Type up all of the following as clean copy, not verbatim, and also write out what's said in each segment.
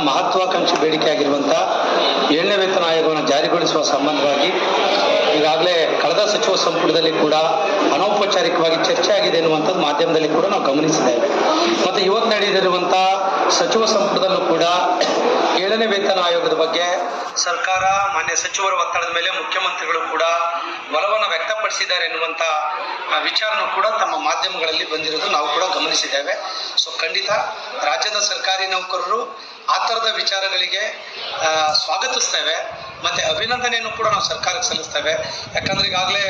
ಮಹತ್ವಾಕಾಂಕ್ಷಿ ಬೇಡಿಕೆಯಾಗಿರುವಂತಹ 7ನೇ ವೇತನ ಆಯೋಗವನ್ನು ಜಾರಿಗೊಳಿಸುವ ಸಂಬಂಧವಾಗಿ ಈಗಾಗಲೇ ಕಳೆದ ಸಚಿವ ಸಂಪುಟದಲ್ಲಿ ಕೂಡ ಅನೌಪಚಾರಿಕವಾಗಿ ಚರ್ಚೆ ಆಗಿದೆ ಎನ್ನುವಂಥದ್ದು ಮಾಧ್ಯಮದಲ್ಲಿ ಕೂಡ ನಾವು ಗಮನಿಸಿದ್ದೇವೆ. ಮತ್ತು ಇವತ್ತು ನಡೆದಿರುವಂತಹ ಸಚಿವ ಸಂಪುಟದಲ್ಲೂ ಕೂಡ 7ನೇ ವೇತನ ಆಯೋಗದ ಬಗ್ಗೆ ಸರ್ಕಾರ ಮಾನ್ಯ ಸಚಿವರ ಒತ್ತಡದ ಮೇಲೆ ಮುಖ್ಯಮಂತ್ರಿಗಳು ಕೂಡ ಒಲವನ್ನು ವ್ಯಕ್ತಪಡಿಸಿದ್ದಾರೆ ಎನ್ನುವಂಥ ವಿಚಾರನೂ ಕೂಡ ತಮ್ಮ ಮಾಧ್ಯಮಗಳಲ್ಲಿ ಬಂದಿರೋದು ನಾವು ಕೂಡ ಗಮನಿಸಿದ್ದೇವೆ. ಸೊ ಖಂಡಿತ ರಾಜ್ಯದ ಸರ್ಕಾರಿ ನೌಕರರು ಆ ಥರದ ವಿಚಾರಗಳಿಗೆ ಸ್ವಾಗತಿಸ್ತೇವೆ ಮತ್ತು ಅಭಿನಂದನೆಯನ್ನು ಕೂಡ ನಾವು ಸರ್ಕಾರಕ್ಕೆ ಸಲ್ಲಿಸ್ತೇವೆ. ಯಾಕಂದರೆ ಈಗಾಗಲೇ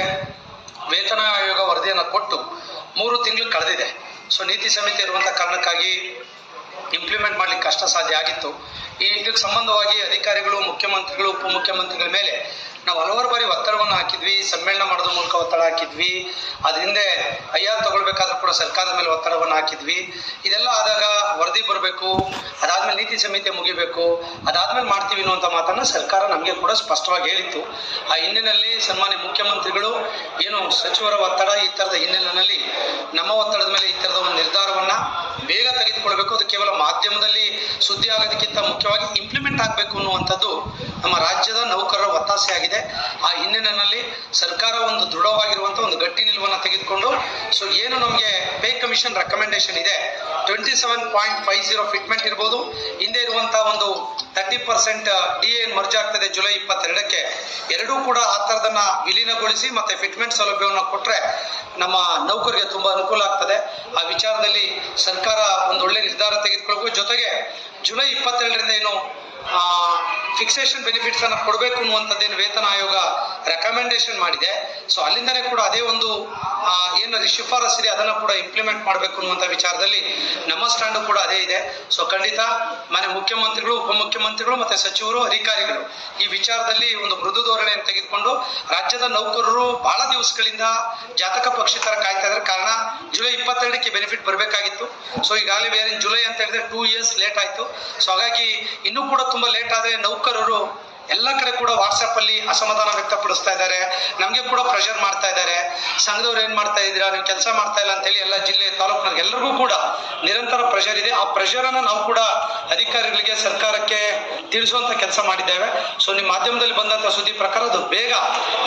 ವೇತನ ಆಯೋಗ ವರದಿಯನ್ನು ಕೊಟ್ಟು 3 ತಿಂಗಳು ಕಳೆದಿದೆ. ಸೊ ನೀತಿ ಸಮಿತಿ ಇರುವಂಥ ಕಾರಣಕ್ಕಾಗಿ ಇಂಪ್ಲಿಮೆಂಟ್ ಮಾಡಲಿಕ್ಕೆ ಕಷ್ಟ ಸಾಧ್ಯ ಆಗಿತ್ತು. ಇದಕ್ಕೆ ಸಂಬಂಧವಾಗಿ ಅಧಿಕಾರಿಗಳು, ಮುಖ್ಯಮಂತ್ರಿಗಳು, ಉಪಮುಖ್ಯಮಂತ್ರಿಗಳ ಮೇಲೆ ನಾವು ಹಲವಾರು ಬಾರಿ ಒತ್ತಡವನ್ನು ಹಾಕಿದ್ವಿ, ಸಮ್ಮೇಳನ ಮಾಡೋದ್ರ ಮೂಲಕ ಒತ್ತಡ ಹಾಕಿದ್ವಿ, ಅದ್ರ ಹಿಂದೆ ಐಆರ್ ತಗೊಳ್ಬೇಕಾದ್ರೂ ಕೂಡ ಸರ್ಕಾರದ ಮೇಲೆ ಒತ್ತಡವನ್ನು ಹಾಕಿದ್ವಿ. ಇದೆಲ್ಲ ಆದಾಗ ವರದಿ ಬರಬೇಕು, ಅದಾದ್ಮೇಲೆ ನೀತಿ ಸಮಿತಿ ಮುಗಿಬೇಕು, ಅದಾದ್ಮೇಲೆ ಮಾಡ್ತೀವಿ ಅನ್ನುವಂಥ ಮಾತನ್ನು ಸರ್ಕಾರ ನಮಗೆ ಕೂಡ ಸ್ಪಷ್ಟವಾಗಿ ಹೇಳಿತ್ತು. ಆ ಹಿನ್ನೆಲೆಯಲ್ಲಿ ಸನ್ಮಾನ್ಯ ಮುಖ್ಯಮಂತ್ರಿಗಳು ಏನು ಸಚಿವರ ಒತ್ತಡ ಈ ಥರದ ಹಿನ್ನೆಲೆಯಲ್ಲಿ ನಮ್ಮ ಒತ್ತಡದ ಮೇಲೆ ಈ ಥರದ ಒಂದು ನಿರ್ಧಾರವನ್ನು ಬೇಗ ತೆಗೆದುಕೊಳ್ಬೇಕು, ಅದು ಕೇವಲ ಮಾಧ್ಯಮದಲ್ಲಿ ಸುದ್ದಿ ಆಗೋದಕ್ಕಿಂತ ಮುಖ್ಯವಾಗಿ ಇಂಪ್ಲಿಮೆಂಟ್ ಆಗಬೇಕು ಅನ್ನುವಂಥದ್ದು ನಮ್ಮ ರಾಜ್ಯದ ನೌಕರರ ಒತ್ತಾಸೆ ಆಗಿದೆ. ಆ ಹಿನ್ನೆಲೆಯಲ್ಲಿ ಸರ್ಕಾರ ಒಂದು ದೃಢವಾಗಿರುವಂಥ ಒಂದು ಗಟ್ಟಿ ನಿಲುವನ್ನು ತೆಗೆದುಕೊಂಡು ಸೊ ಏನು ನಮಗೆ ಪೇ ಕಮಿಷನ್ ರೆಕಮೆಂಡೇಶನ್ ಇದೆ 27.50 ಫಿಟ್ಮೆಂಟ್ ಇರ್ಬೋದು, ಹಿಂದೆ ಇರುವಂಥ ಒಂದು 30% DA ಮರ್ಜ್ ಆಗ್ತದೆ ಜುಲೈ 22ಕ್ಕೆ, ಎರಡೂ ಕೂಡ ಆ ಥರದನ್ನ ವಿಲೀನಗೊಳಿಸಿ ಮತ್ತೆ ಫಿಟ್ಮೆಂಟ್ ಸೌಲಭ್ಯವನ್ನು ಕೊಟ್ಟರೆ ನಮ್ಮ ನೌಕರಿಗೆ ತುಂಬ ಅನುಕೂಲ ಆಗ್ತದೆ. ಆ ವಿಚಾರದಲ್ಲಿ ಸರ್ಕಾರ ಒಂದು ಒಳ್ಳೆ ನಿರ್ಧಾರ ತೆಗೆದುಕೊಳ್ಬೇಕು. ಜೊತೆಗೆ ಜುಲೈ 22ರಿಂದ ಏನು ಫಿಕ್ಸೇಷನ್ ಬೆನಿಫಿಟ್ಸ್ ಅನ್ನು ಕೊಡಬೇಕು ಅನ್ನುವಂಥದ್ದೇನು ವೇತನ ಆಯೋಗ ರೆಕಮೆಂಡೇಶನ್ ಮಾಡಿದೆ. ಸೊ ಅಲ್ಲಿಂದನೇ ಕೂಡ ಅದೇ ಒಂದು ಏನು ಶಿಫಾರಸ್ಸಿದೆ ಅದನ್ನು ಕೂಡ ಇಂಪ್ಲಿಮೆಂಟ್ ಮಾಡಬೇಕು ಅನ್ನುವಂಥ ವಿಚಾರದಲ್ಲಿ ನಮ್ಮ ಸ್ಟ್ಯಾಂಡು ಕೂಡ ಅದೇ ಇದೆ. ಸೊ ಖಂಡಿತ ಮಾನ್ಯ ಮುಖ್ಯಮಂತ್ರಿಗಳು, ಉಪಮುಖ್ಯಮಂತ್ರಿಗಳು ಮತ್ತು ಸಚಿವರು, ಅಧಿಕಾರಿಗಳು ಈ ವಿಚಾರದಲ್ಲಿ ಒಂದು ಮೃದು ಧೋರಣೆಯನ್ನು ತೆಗೆದುಕೊಂಡು ರಾಜ್ಯದ ನೌಕರರು ಬಹಳ ದಿವಸಗಳಿಂದ ಜಾತಕ ಪಕ್ಷಿ ಥರ ಕಾಯ್ತಾ ಇದ್ದಾರೆ. ಕಾರಣ ಜುಲೈ 22ಕ್ಕೆ ಬೆನಿಫಿಟ್ ಬರಬೇಕಾಗಿತ್ತು. ಸೊ ಈಗಾಗಲೇ ಬೇರೆ ಜುಲೈ ಅಂತ ಹೇಳಿದ್ರೆ 2 ಇಯರ್ಸ್ ಲೇಟ್ ಆಯಿತು. ಸೊ ಹಾಗಾಗಿ ಇನ್ನೂ ಕೂಡ ತುಂಬ ಲೇಟ್ ಆದರೆ ನೌಕರರು ಎಲ್ಲ ಕಡೆ ಕೂಡ ವಾಟ್ಸಪ್ಪಲ್ಲಿ ಅಸಮಾಧಾನ ವ್ಯಕ್ತಪಡಿಸ್ತಾ ಇದ್ದಾರೆ, ನಮಗೆ ಕೂಡ ಪ್ರೆಷರ್ ಮಾಡ್ತಾ ಇದ್ದಾರೆ. ಸಂಘದವ್ರು ಏನು ಮಾಡ್ತಾ ಇದ್ದೀರಾ, ನೀವು ಕೆಲಸ ಮಾಡ್ತಾ ಇಲ್ಲ ಅಂತೇಳಿ ಎಲ್ಲ ಜಿಲ್ಲೆ ತಾಲೂಕಿನವ್ರಿಗೆ ಎಲ್ಲರಿಗೂ ಕೂಡ ನಿರಂತರ ಪ್ರೆಷರ್ ಇದೆ. ಆ ಪ್ರೆಷರನ್ನು ನಾವು ಕೂಡ ಅಧಿಕಾರಿಗಳಿಗೆ, ಸರ್ಕಾರಕ್ಕೆ ತಿಳಿಸುವಂಥ ಕೆಲಸ ಮಾಡಿದ್ದೇವೆ. ಸೊ ನಿಮ್ಮ ಮಾಧ್ಯಮದಲ್ಲಿ ಬಂದಂಥ ಸುದ್ದಿ ಪ್ರಕಾರ ಅದು ಬೇಗ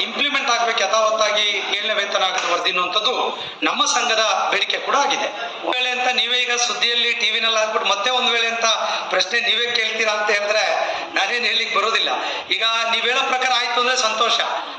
ಇಂಪ್ಲಿಮೆಂಟ್ ಆಗಬೇಕು, ಯಥಾವತ್ತಾಗಿ 7ನೇ ವೇತನ ಆಯೋಗದ ವರದಿ ಅನ್ನುವಂಥದ್ದು ನಮ್ಮ ಸಂಘದ ಬೇಡಿಕೆ ಕೂಡ ಆಗಿದೆ. ವೇಳೆ ಅಂತ ನೀವೇ ಈಗ ಸುದ್ದಿಯಲ್ಲಿ ಟಿವಿನಲ್ಲಿ ಹಾಕ್ಬಿಟ್ಟು ಮತ್ತೆ ಒಂದು ವೇಳೆ ಅಂತ ಪ್ರಶ್ನೆ ನೀವೇ ಕೇಳ್ತೀರಾ ಅಂತ ಹೇಳಿದ್ರೆ ನಾನೇನು ಹೇಳಿಕ್ ಬರೋದಿಲ್ಲ. ಈಗ ನೀವ್ ಹೇಳೋ ಪ್ರಕಾರ ಆಯ್ತು ಅಂದ್ರೆ ಸಂತೋಷ,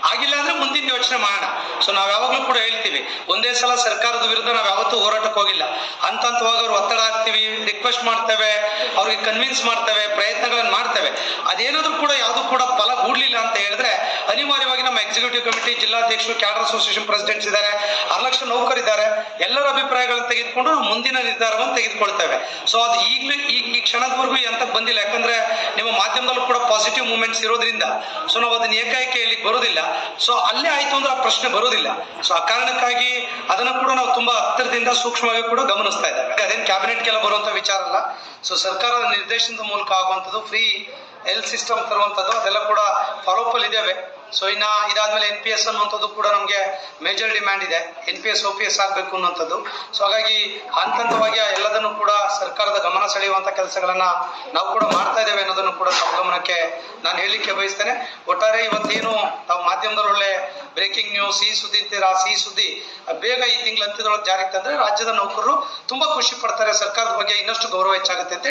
ಆಗಿಲ್ಲ ಅಂದ್ರೆ ಮುಂದಿನ ಯೋಚನೆ ಮಾಡೋಣ. ಸೊ ನಾವ್ ಯಾವಾಗ್ಲೂ ಕೂಡ ಹೇಳ್ತೀವಿ, ಒಂದೇ ಸಲ ಸರ್ಕಾರದ ವಿರುದ್ಧ ನಾವ್ ಯಾವತ್ತೂ ಹೋರಾಟಕ್ಕೆ ಹೋಗಿಲ್ಲ. ಹಂತವಾಗಿ ಅವ್ರು ಒತ್ತಡ ಹಾಕ್ತಿವಿ, ರಿಕ್ವೆಸ್ಟ್ ಮಾಡ್ತೇವೆ, ಅವ್ರಿಗೆ ಕನ್ವಿನ್ಸ್ ಮಾಡ್ತೇವೆ, ಪ್ರಯತ್ನಗಳನ್ನ ಮಾಡ್ತೇವೆ. ಅದೇನಾದ್ರೂ ಕೂಡ ಯಾವ್ದು ಕೂಡ ಫಲ ಗೂಡ್ಲಿಲ್ಲ ಅಂತ ಹೇಳಿದ್ರೆ ಅನಿವಾರ್ಯವಾಗಿ ನಮ್ಮ ಎಕ್ಸಿಕ್ಯೂಟಿವ್ ಕಮಿಟಿ, ಜಿಲ್ಲಾಧ್ಯಕ್ಷರು, ಕ್ಯಾಡರ್ ಅಸೋಸಿಯೇಷನ್ ಪ್ರೆಸಿಡೆಂಟ್ಸ್ ಇದ್ದಾರೆ, 6 ಲಕ್ಷ ನೌಕರಿದ್ದಾರೆ, ಎಲ್ಲರ ಅಭಿಪ್ರಾಯಗಳನ್ನು ತೆಗೆದುಕೊಂಡು ನಾವು ಮುಂದಿನ ನಿರ್ಧಾರವನ್ನು ತೆಗೆದುಕೊಳ್ತೇವೆ. ಸೊ ಅದು ಈಗಲೂ ಈ ಕ್ಷಣದವರೆಗೂ ಎಂತಕ್ಕೆ ಬಂದಿಲ್ಲ. ಯಾಕಂದ್ರೆ ನಿಮ್ಮ ಮಾಧ್ಯಮದಲ್ಲೂ ಕೂಡ ಪಾಸಿಟಿವ್ ಮೂವ್ಮೆಂಟ್ಸ್ ಇರೋದ್ರಿಂದ ಸೊ ನಾವು ಅದನ್ನ ಏಕಾಏಕಿ ಹೇಳಿಕ್ ಬರೋದಿಲ್ಲ. ಸೊ ಅಲ್ಲೇ ಆಯ್ತು ಅಂದ್ರೆ ಆ ಪ್ರಶ್ನೆ ಬರೋದಿಲ್ಲ. ಸೊ ಆ ಕಾರಣಕ್ಕಾಗಿ ಅದನ್ನು ಕೂಡ ನಾವು ತುಂಬಾ ಹತ್ತಿರದಿಂದ ಸೂಕ್ಷ್ಮವಾಗಿ ಕೂಡ ಗಮನಿಸ್ತಾ ಇದ್ದೇವೆ. ಅದೇನು ಕ್ಯಾಬಿನೆಟ್ಗೆಲ್ಲ ಬರುವಂತ ವಿಚಾರ ಅಲ್ಲ. ಸೊ ಸರ್ಕಾರದ ನಿರ್ದೇಶನದ ಮೂಲಕ ಆಗುವಂಥದ್ದು ಫ್ರೀ ಹೆಲ್ತ್ ಸಿಸ್ಟಮ್ ತರುವಂಥದ್ದು ಅದೆಲ್ಲ ಕೂಡ ಫಾಲೋಅಪ್ ಅಲ್ಲಿ ಇದ್ದೇವೆ. ಸೊ ಇನ್ನ ಇದಾದ್ಮೇಲೆ NPS ಅನ್ನುವಂಥದ್ದು ಕೂಡ ನಮಗೆ ಮೇಜರ್ ಡಿಮ್ಯಾಂಡ್ ಇದೆ, NPS OPS ಆಗಬೇಕು ಅನ್ನುವಂಥದ್ದು. ಸೊ ಹಾಗಾಗಿ ಹಂತವಾಗಿ ಎಲ್ಲದನ್ನು ಕೂಡ ಸರ್ಕಾರದ ಗಮನ ಸೆಳೆಯುವಂತ ಕೆಲಸಗಳನ್ನ ನಾವು ಕೂಡ ಮಾಡ್ತಾ ಇದ್ದೇವೆ ಅನ್ನೋದನ್ನು ಕೂಡ ತಮ್ಮ ಗಮನಕ್ಕೆ ನಾನು ಹೇಳಲಿಕ್ಕೆ ಬಯಸ್ತೇನೆ. ಒಟ್ಟಾರೆ ಇವತ್ತೇನು ತಾವು ಮಾಧ್ಯಮದಲ್ಲಿ ಒಳ್ಳೆ ಬ್ರೇಕಿಂಗ್ ನ್ಯೂಸ್, ಸಿಹಿ ಸುದ್ದಿ ಅಂತೀರಾ, ಸಿಹಿ ಸುದ್ದಿ ಬೇಗ ಈ ತಿಂಗಳ ಅಂತ್ಯದೊಳಗೆ ಜಾರಿಗೆ ತಂದ್ರೆ ರಾಜ್ಯದ ನೌಕರರು ತುಂಬಾ ಖುಷಿ ಪಡ್ತಾರೆ, ಸರ್ಕಾರದ ಬಗ್ಗೆ ಇನ್ನಷ್ಟು ಗೌರವ ಹೆಚ್ಚಾಗುತ್ತೆ ಅಂತ